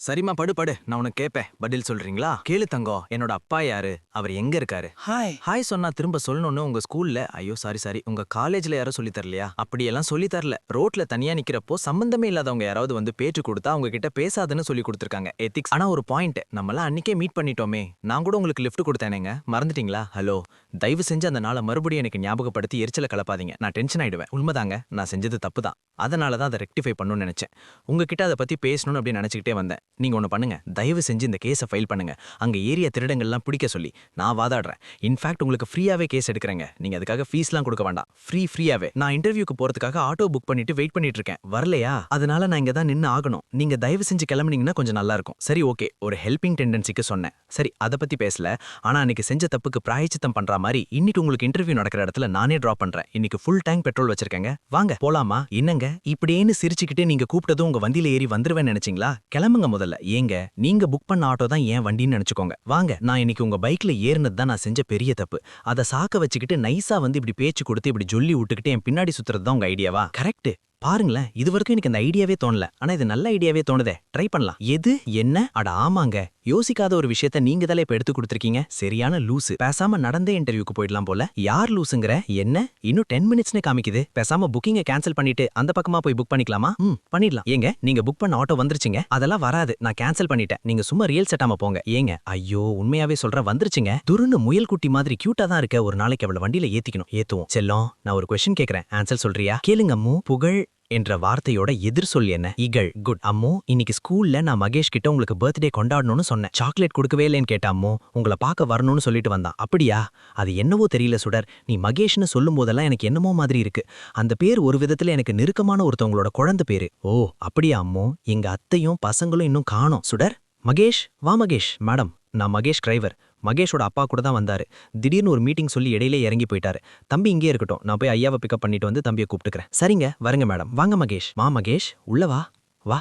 சரிம்மா படு படு நான் உனக்கு கேட்பேன் பதில் சொல்றீங்களா? கேளு தங்கம், என்னோட அப்பா யாரு, அவர் எங்க இருக்காரு? ஹாய். ஹாய் சொன்னா திரும்ப சொல்லணும்னு உங்க ஸ்கூல்ல ஐயோ சாரி உங்க காலேஜ்ல யாரோ சொல்லி தரலையா? அப்படியெல்லாம் சொல்லி தரல. ரோட்ல தனியா நிக்கிறப்போ சம்பந்தமே இல்லாதவங்க யாராவது வந்து பேச்சு கொடுத்தா அவங்க கிட்ட பேசாதுன்னு சொல்லி கொடுத்துருக்காங்க எத்திக்ஸ். ஆனா ஒரு பாயிண்ட், நம்மளாம் அன்னைக்கே மீட் பண்ணிட்டோமே, நான் கூட உங்களுக்கு லிஃப்ட் கொடுத்தேனேங்க, மறந்துட்டீங்களா? ஹலோ, தயவு செஞ்சு அந்த நாளை மறுபடியும் எனக்கு ஞாபகப்படுத்தி எரிச்சல கலப்பாதீங்க, நான் டென்ஷன் ஆயிடுவேன். உண்மைதாங்க, நான் செஞ்சது தப்பு தான். அதனால தான் அதை ரெக்டிஃபை பண்ணணும்னு நினைச்சேன். உங்ககிட்ட அதை பத்தி பேசணும்னு அப்படின்னு நினைச்சுக்கிட்டே வந்தேன். நீங்க ஒன்று பண்ணுங்க, தயவு செஞ்சு இந்த கேஸை ஃபைல் பண்ணுங்க. அங்க ஏரியா திருடங்கள்லாம் பிடிக்க சொல்லி நான் வாதாடுறேன். இன்ஃபேக்ட் உங்களுக்கு ஃப்ரீயாவே கேஸ் எடுக்கிறேங்க. நீங்க அதுக்காக ஃபீஸ்லாம் கொடுக்க வேண்டாம். ஃப்ரீயாவே நான் இன்டர்வியூக்கு போறதுக்காக ஆட்டோ புக் பண்ணிட்டு வெயிட் பண்ணிட்டு இருக்கேன். வரலையா? அதனால நான் இங்க தான் நின்னு ஆகணும். நீங்க தயவு செஞ்சு கிளம்புனீங்கன்னா கொஞ்சம் நல்லா இருக்கும். சரி ஓகே, ஒரு ஹெல்பிங் டெண்டன்சிக்கு சொன்னேன். சரி அதை பத்தி பேசல. ஆனா அன்னைக்கு செஞ்ச தப்புக்கு பிராயச்சித்தம் பண்ற மாதிரி இன்னைக்கு உங்களுக்கு இன்டர்வியூ நடக்கிற இடத்துல நானே டிராப் பண்றேன். இன்னைக்கு ஃபுல் டேங்க் பெட்ரோல் வச்சிருக்கேங்க, வாங்க போலாமா? என்னங்க இப்படியேன்னு சிரிச்சுக்கிட்டு நீங்க கூப்பிட்டதும் உங்க வண்டியில ஏறி வந்துருவேன்னு நினைச்சீங்களா? கிளம்புங்க முதல்ல. ஏங்க நீங்க புக் பண்ண ஆட்டோ தான் ஏன் வண்டின்னு நினைச்சுக்கோங்க. வாங்க. நான் இன்னைக்கு உங்க பைக்ல ஏறினது தான் நான் செஞ்ச பெரிய தப்பு. அதை சாக்க வச்சுக்கிட்டு நைஸா வந்து இப்படி பேச்சு கொடுத்து இப்படி ஜொல்லி விட்டுக்கிட்டு என் பின்னாடி சுத்துறது தான் உங்க ஐடியாவா? கரெக்ட். பாருங்களேன், இது வரைக்கும் எனக்கு அந்த ஐடியாவே தோணல. ஆனா இது நல்ல ஐடியாவே தோணுதே. ட்ரை பண்ணலாம். எது என்ன? அட ஆமாங்க, யோசிக்காத ஒரு விஷயத்த நீங்க தான் இப்ப எடுத்து கொடுத்துருக்கீங்க. சரியான லூசு. பேசாம நடந்தே இன்டர்வியூக்கு போயிடலாம் போல. யார் லூசுங்கிற? என்ன இன்னும் 10 மினிட்ஸ்னு காமிக்குது. பேசாம புக்கிங்க கேன்சல் பண்ணிட்டு அந்த பக்கமா போய் புக் பண்ணிக்கலாமா? பண்ணிடலாம். ஏங்க நீங்க புக் பண்ண ஆட்டோ வந்துருச்சுங்க. அதெல்லாம் வராது, நான் கேன்சல் பண்ணிட்டேன். நீங்க சும்மா ரியல் செட்டாம போங்க. ஏங்க ஐயோ உண்மையாவே சொல்ற, வந்துருச்சுங்க. துருன்னு முயல் குட்டி மாதிரி கியூட்டா தான் இருக்க. ஒரு நாளைக்கு அவளை வண்டியில ஏத்திக்கணும். ஏத்துவோம். செல்லம், நான் ஒரு கொஸ்டின் கேக்குறேன், ஆன்சர் சொல்றியா? கேளுங்க அம்மு. புகழ் என்ற வார்த்தையோட எதிர் சொல் என்ன? இகழ். குட். அம்மோ, இன்னைக்கு ஸ்கூல்ல நான் மகேஷ் கிட்ட உங்களுக்கு பர்த்டே கொண்டாடணும்னு சொன்னேன். சாக்லேட் கொடுக்கவே இல்லைன்னு கேட்ட அம்மோ, உங்களை பார்க்க வரணும்னு சொல்லிட்டு வந்தான். அப்படியா? அது என்னவோ தெரியல சுடர், நீ மகேஷ்னு சொல்லும் போதெல்லாம் எனக்கு என்னமோ மாதிரி இருக்கு. அந்த பேர் ஒரு விதத்துல எனக்கு நெருக்கமான ஒருத்தவங்களோட குழந்தை பேரு. ஓ அப்படியா அம்மோ? எங்க அத்தையும் பசங்களும் இன்னும் காணோம். சுடர், மகேஷ் வா. மகேஷ். மேடம், நான் மகேஷ் டிரைவர். மகேஷோட அப்பா கூட தான் வந்தாரு. திடீர்னு ஒரு மீட்டிங் சொல்லி இடையிலே இறங்கி போயிட்டாரு. தம்பி இங்கே இருக்கட்டும், நான் போய் ஐயாவை பிக்கப் பண்ணிட்டு வந்து தம்பியை கூப்பிட்டுக்கிறேன். சரிங்க வருங்க மேடம். வாங்க மகேஷ். மகேஷ் உள்ள வா. வா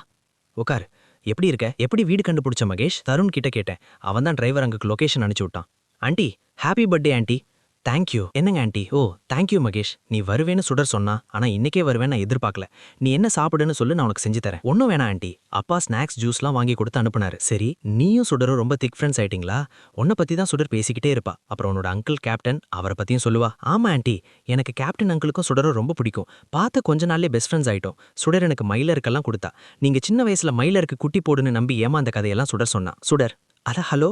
உட்காரு. எப்படி இருக்க? எப்படி வீடு கண்டுபிடிச்ச மகேஷ்? தருண் கிட்ட கேட்டேன். அவன் தான் டிரைவர் அங்குக்கு லொகேஷன் அனுப்பிச்சு விட்டான். Aunty happy birthday aunty. Thank you. என்னங்க ஆண்டி? ஓ தேங்க்யூ மகேஷ். நீ வருவேன்னு சுடர் சொன்னா, ஆனா இன்னைக்கே வருவேன் நான் எதிர்பார்க்கல. நீ என்ன சாப்பிடுன்னு சொல்லு, நான் உனக்கு செஞ்சு தரேன். ஒன்னும் வேணாம் ஆண்டி, அப்பா ஸ்நாக்ஸ் ஜூஸ்லாம் வாங்கி கொடுத்து அனுப்புனாரு. சரி, நீயும் சுடரும் ரொம்ப திக் ஃப்ரெண்ட்ஸ் ஆயிட்டீங்களா? உன்னை பத்தி தான் சுடர் பேசிக்கிட்டே இருப்பா. அப்புறம் உன்னோட அங்கிள் கேப்டன், அவரை பத்தியும் சொல்லுவா. ஆமா ஆண்டி, எனக்கு கேப்டன் அங்கிளுக்கும் சுடரும் ரொம்ப பிடிக்கும். பார்த்து கொஞ்ச நாள்லயே பெஸ்ட் ஃப்ரெண்ட்ஸ் ஆயிட்டோம். சுடர் எனக்கு மயிலருக்கெல்லாம் கொடுத்தா. நீங்க சின்ன வயசுல மயிலருக்கு குட்டி போடுன்னு நம்பி ஏமாந்த கதையெல்லாம் சுடர் சொன்னா. சுடர், அட ஹலோ.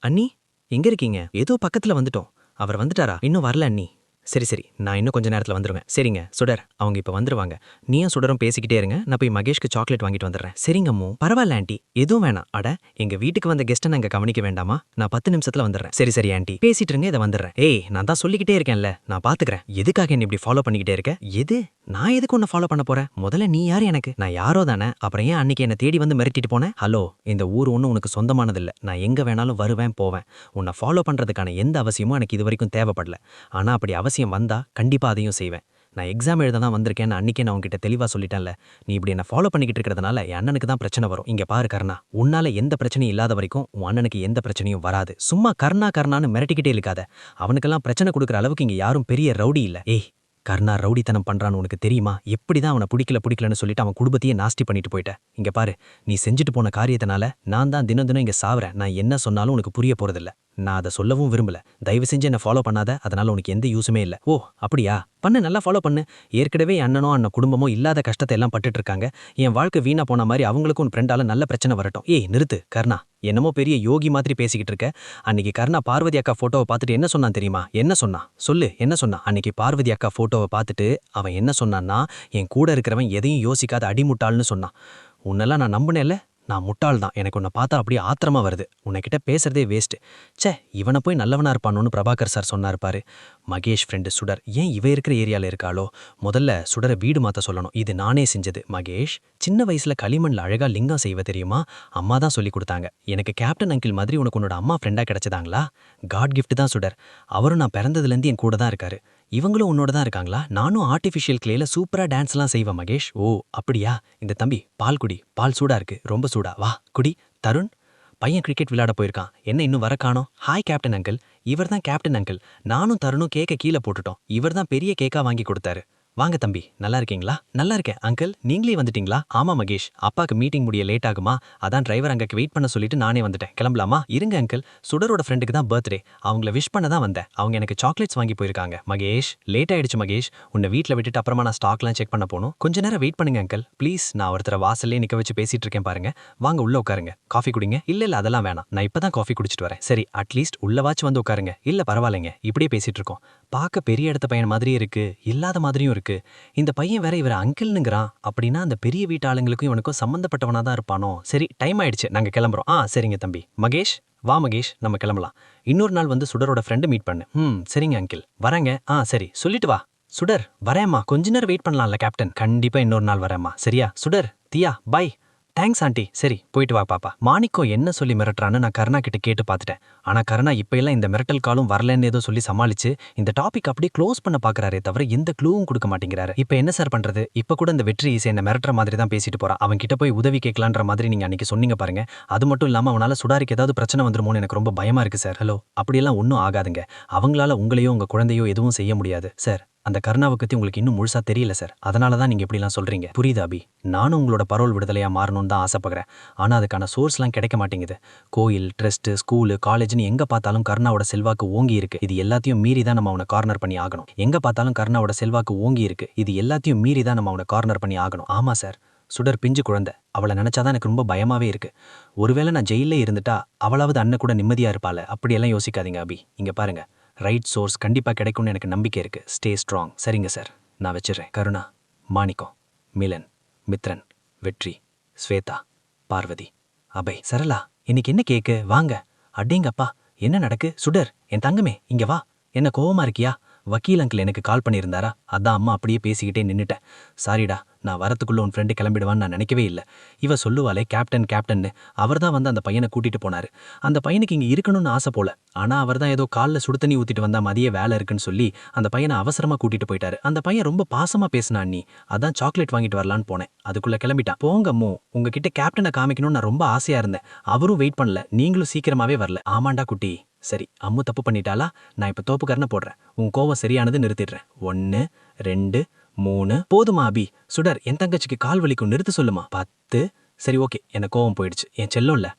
அண்ணி எங்க இருக்கீங்க? ஏதோ பக்கத்துல வந்துட்டோம். அவர் வந்துட்டாரா? இன்னும் வரல அண்ணி. சரி நான் இன்னும் கொஞ்ச நேரத்துல வந்துருவேன். சரிங்க சுடர், அவங்க இப்ப வந்துருவாங்க. நீயும் சுடரும் பேசிக்கிட்டே இருங்க, நான் போய் மகேஷ்க்கு சாக்லேட் வாங்கிட்டு வந்துடுறேன். சரிங்க அம்மு. பரவாயில்ல ஆண்டி, எதுவும் வேணாம். அட, எங்க வீட்டுக்கு வந்த கெஸ்ட்டை நாங்க கவனிக்க வேண்டாமா? நான் 10 நிமிஷத்துல வந்துடுறேன். சரி ஆண்டி, பேசிட்டு இருங்க, இதை வந்துடுறேன். ஏய், நான் தான் சொல்லிக்கிட்டே இருக்கேன்ல, நான் பாத்துக்கிறேன். எதுக்காக என்ன இப்படி ஃபாலோ பண்ணிக்கிட்டே இருக்க? எது? நான் எதுக்கு உன்னை ஃபாலோ பண்ண போறேன்? முதல்ல நீ யாரு எனக்கு? நான் யாரோ தானே, அப்புறம் ஏன் அன்னைக்கு என்ன தேடி வந்து மிரட்டிட்டு போனேன்? ஹலோ, இந்த ஊர் ஒன்றும் உனக்கு சொந்தமானதில்லை. நான் எங்க வேணாலும் வருவேன் போவேன். உன்னை ஃபாலோ பண்றதுக்கான எந்த அவசியமும் எனக்கு இது வரைக்கும் தேவைப்படல. ஆனா அப்படி அவசியம் வந்தா கண்டிப்பா அதையும் செய்வேன். நான் எக்ஸாம் எழுத தான் வந்திருக்கேன்னு அன்னைக்கே நான் உங்ககிட்ட தெளிவா சொல்லிட்டேன்ல. நீ இப்படி என்ன ஃபாலோ பண்ணிக்கிட்டு இருக்கிறதுனால என் அண்ணனுக்கு தான் பிரச்சனை வரும். இங்க பாரு கர்ணா, உன்னால எந்த பிரச்சனையும் இல்லாத வரைக்கும் உன் அண்ணனுக்கு எந்த பிரச்சனையும் வராது. சும்மா கர்ணான்னு மிரட்டிக்கிட்டே இருக்காத. அவனுக்கெல்லாம் பிரச்சனை கொடுக்குற அளவுக்கு இங்க யாரும் பெரிய ரவுடி இல்ல. ஏய், கர்ணா ரவுடித்தனம் பண்றான்னு உனக்கு தெரியுமா? எப்படிதான் அவனை பிடிக்கலன்னு சொல்லிட்டு அவன் குடும்பத்தையே நாஸ்தி பண்ணிட்டு போயிட்ட. இங்க பாரு, நீ செஞ்சுட்டு போன காரியத்தினால நான் தான் தினம் இங்க சாவறேன். நான் என்ன சொன்னாலும் உனக்கு புரிய போறதில்ல. நான் அதை சொல்லவும் விரும்பல. தயவு செஞ்சு என்ன ஃபாலோ பண்ணாத, அதனால உனக்கு எந்த யூஸுமே இல்ல. ஓ அப்படியா? பண்ணு, நல்லா ஃபாலோ பண்ணு. ஏற்கனவே அண்ணன் குடும்பமோ இல்லாத கஷ்டத்தை எல்லாம் பட்டுட்டு இருக்காங்க. என் வாழ்க்கை வீணா போன மாதிரி அவங்களுக்கும் உன் ஃப்ரெண்டால நல்ல பிரச்சனை வரட்டும். ஏய் நிறுத்து கர்ணா, என்னமோ பெரிய யோகி மாதிரி பேசிக்கிட்டு இருக்க. அன்னைக்கு கர்ணா பார்வதி அக்கா போட்டோவை பார்த்துட்டு என்ன சொன்னான் தெரியுமா? என்ன சொன்னா சொல்லு, என்ன சொன்னா? அன்னைக்கு பார்வதி அக்கா போட்டோவை பார்த்துட்டு அவன் என்ன சொன்னான்னா, என் கூட இருக்கிறவன் எதையும் யோசிக்காத அடிமுட்டாள்னு சொன்னான். உன்னெல்லாம் நான் நம்பினேன்ல, நான் முட்டாள் தான். எனக்கு உன்னை பார்த்தா அப்படியே ஆத்திரமா வருது. உன்னைக்கிட்ட பேசுறதே வேஸ்ட். சே, இவனை போய் நல்லவனா இருப்பானோன்னு பிரபாகர் சார் சொன்னார் பாரு. மகேஷ் ஃப்ரெண்டு சுடர் ஏன் இவ இருக்கிற ஏரியால இருக்காளோ? முதல்ல சுடரை வீடு மாத்த சொல்லணும். இது நானே செஞ்சது. மகேஷ், சின்ன வயசுல களிமண்ல அழகா லிங்கம் செய்வ தெரியுமா? அம்மா தான் சொல்லி கொடுத்தாங்க. எனக்கு கேப்டன் அங்கிள் மாதிரி உனக்கு உன்னோட அம்மா ஃப்ரெண்டா கிடைச்சதாங்களா? காட் கிஃப்ட் தான் சுடர். அவரும் நான் பிறந்ததுலேருந்து என் கூட தான் இருக்காரு. இவங்களும் உன்னோட தான் இருக்காங்களா? நானும் ஆர்டிஃபிஷியல் கிளேல சூப்பரா டான்ஸ்லாம் செய்வேன் மகேஷ். ஓ அப்படியா? இந்த தம்பி பால் குடி, பால் சூடா இருக்கு, ரொம்ப சூடா. வா குடி. தருண், பையன் கிரிக்கெட் விளையாட போயிருக்கான், என்ன இன்னும் வர காணோம்? Hi captain uncle. இவர் தான் கேப்டன் அங்கிள். நானும் தருணும் கேக்க கீழே போட்டுட்டோம். இவர் தான் பெரிய கேக்கா வாங்கி கொடுத்தாரு. வாங்க தம்பி, நல்லா இருக்கீங்களா? நல்லா இருக்கேன் அங்கிள், நீங்களே வந்துட்டீங்களா? ஆமா மகேஷ், அப்பாக்கு மீட்டிங் முடிய லேட் ஆகுமா, அதான் டிரைவர் அங்க வெயிட் பண்ண சொல்லிட்டு நானே வந்துட்டேன். கிளம்பலாமா? இருங்க அங்கிள், சுடரோட ஃப்ரெண்டுக்கு தான் பர்த்டே, அவங்கள விஷ் பண்ண தான் வந்தேன். அவங்க எனக்கு சாக்லேட்ஸ் வாங்கி போயிருக்காங்க. மகேஷ், லேட் ஆயிடுச்சு மகேஷ், உன்னை வீட்ல விட்டுட்டு அப்புறமா நான் ஸ்டாக்லாம் செக் பண்ண போகணும். கொஞ்ச நேரம் வெயிட் பண்ணுங்க அங்கிள் ப்ளீஸ். நான் ஒருத்தர வாசல்லே நிக்க வச்சு பேசிட்டு இருக்கேன் பாருங்க. வாங்க உள்ள உட்காருங்க, காஃபி குடிங்க. இல்ல அதெல்லாம் வேணாம், நான் இப்பதான் காஃபி குடிச்சிட்டு வரேன். சரி, அட்லீஸ்ட் உள்ளவாச்சு வந்து உட்காருங்க. இல்ல பரவாயில்லைங்க, இப்படியே பேசிட்டு இருக்கோம். பார்க்க பெரிய இடத்த பையன் மாதிரியே இருக்கு, இல்லாத மாதிரியும் இருக்கு. இந்த பையன் வேற இவர அங்கிள்னுங்கிறான். அப்படின்னா அந்த பெரிய வீட்டு ஆளுங்களுக்கும் இவனுக்கும் சம்பந்தப்பட்டவனா தான் இருப்பானோ? சரி, டைம் ஆயிடுச்சு, நாங்க கிளம்புறோம். சரிங்க தம்பி. மகேஷ், வா மகேஷ், நம்ம கிளம்பலாம். இன்னொரு நாள் வந்து சுடரோட ஃப்ரெண்டு மீட் பண்ணு. சரிங்க அங்கிள், வரேங்க. சரி, சொல்லிட்டு வா. சுடர், வரேம்மா. கொஞ்ச நேரம் வெயிட் பண்ணலாம்ல கேப்டன்? கண்டிப்பா இன்னொரு நாள் வரேம்மா. சரியா? சுடர், தியா, பை. Thanks aunty. சரி, போயிட்டு வா பாப்பா. மாணிக்கம் என்ன சொல்லி மிரட்டுறான்னு நான் கருணா கிட்ட கேட்டு பார்த்துட்டேன். ஆனா கருணா இப்ப எல்லாம் இந்த மிரட்டல் காலும் வரலன்னு ஏதோ சொல்லி சமாளிச்சு இந்த டாபிக் அப்படியே க்ளோஸ் பண்ண பாக்குறாரே தவிர எந்த க்ளூவும் கொடுக்க மாட்டேங்கிறாரு. இப்ப என்ன சார் பண்றது? இப்ப கூட இந்த வெற்றி இசை என்ன மிரட்டுற மாதிரி தான் பேசிட்டு போறான். அவன் கிட்ட போய் உதவி கேட்கலான்ற மாதிரி நீங்க அன்னைக்கு சொன்னீங்க பாருங்க. அது மட்டும் இல்லாம அவனால சுடாரிக்கு ஏதாவது பிரச்சனை வந்துருமோன்னு எனக்கு ரொம்ப பயமா இருக்கு சார். ஹலோ, அப்படியெல்லாம் ஒன்றும் ஆகாதுங்க. அவங்களால உங்களையோ உங்க குழந்தையோ எதுவும் செய்ய முடியாது சார். அந்த கருணாவை பத்தி உங்களுக்கு இன்னும் முழுசா தெரியல சார். அதனால தான் நீங்க இப்படிலாம் சொல்றீங்க. புரியுது அபி, நானும் உங்களோட பரோல் விடுதலையா மாறணும்னு தான் ஆசைப்படுறேன். ஆனா அதுக்கான சோர்ஸ்லாம் கிடைக்க மாட்டேங்குது. கோயில், ட்ரஸ்ட், ஸ்கூலு, காலேஜ்னு எங்க பார்த்தாலும் கருணாவோட செல்வாக்கு ஓங்கி இருக்கு. இது எல்லாத்தையும் மீறி தான் நம்ம அவனை கார்னர் பண்ணி ஆகணும். எங்க பார்த்தாலும் கருணாவோட செல்வாக்கு ஓங்கி இருக்கு. இது எல்லாத்தையும் மீறி தான் நம்ம அவனை கார்னர் பண்ணி ஆகணும். ஆமா சார். சுடர் பிஞ்சு குழந்தை, அவளை நினைச்சாதான் எனக்கு ரொம்ப பயமாவே இருக்கு. ஒருவேளை நான் ஜெயிலே இருந்துட்டா அவளாவது அண்ணன் கூட நிம்மதியா இருப்பாள. அப்படியெல்லாம் யோசிக்காதீங்க அபி. இங்க பாருங்க, ரைட் சோர்ஸ் கண்டிப்பா கிடைக்கும்னு எனக்கு நம்பிக்கை இருக்கு. Stay strong. சரிங்க சார், நான் வச்சிடுறேன். கருணா, மாணிக்கம், மிலன், மித்ரன், வெற்றி, ஸ்வேதா, பார்வதி, அபய், சரளா, இன்னைக்கு என்ன கேக்கு? வாங்க. அடேங்கப்பா, என்ன நடக்கு? சுடர், என் தங்கமே, இங்க வா. என்ன கோவமா இருக்கியா? வக்கீல் அங்கிள் எனக்கு கால் பண்ணியிருந்தாரா? அதான் அம்மா அப்படியே பேசிக்கிட்டே நின்னுட்டேன். சாரிடா, நான் வரத்துக்குள்ள உன் ஃப்ரெண்டு கிளம்பிடுவான்னு நான் நினைக்கவே இல்லை. இவ சொல்லுவாளே கேப்டன் கேப்டன்னு, அவர் தான் வந்து அந்த பையனை கூட்டிட்டு போனாரு. அந்த பையனுக்கு இங்க இருக்கணும்னு ஆசை போல. ஆனா அவர் தான் ஏதோ காலில் சுடு தண்ணி ஊத்திட்டு வந்தா மதிய வேலை இருக்குன்னு சொல்லி அந்த பையனை அவசரமா கூட்டிட்டு போயிட்டாரு. அந்த பையன் ரொம்ப பாசமா பேசினான். நீ அதான் சாக்லேட் வாங்கிட்டு வரலான்னு போனேன். அதுக்குள்ள கிளம்பிட்டான். போங்கம்மோ, உங்ககிட்ட கேப்டனை காமிக்கணும்னு நான் ரொம்ப ஆசையா இருந்தேன். அவரும் வெயிட் பண்ணல, நீங்களும் சீக்கிரமாவே வரல. ஆமாண்டா குட்டி. சரி, அம்மு தப்பு பண்ணிட்டாளா? நான் இப்ப தோப்புக்காரனை போடுறேன். உன் கோவம் சரியானது நிறுத்திடுறேன். 1 2 3 போதுமா அபி? சுடர், என் தங்கச்சிக்கு கால் வலிக்கும், நிறுத்த சொல்லுமா? 10. சரி ஓகே, எனக்கு கோவம் போயிடுச்சு. என் செல்லம் இல்ல.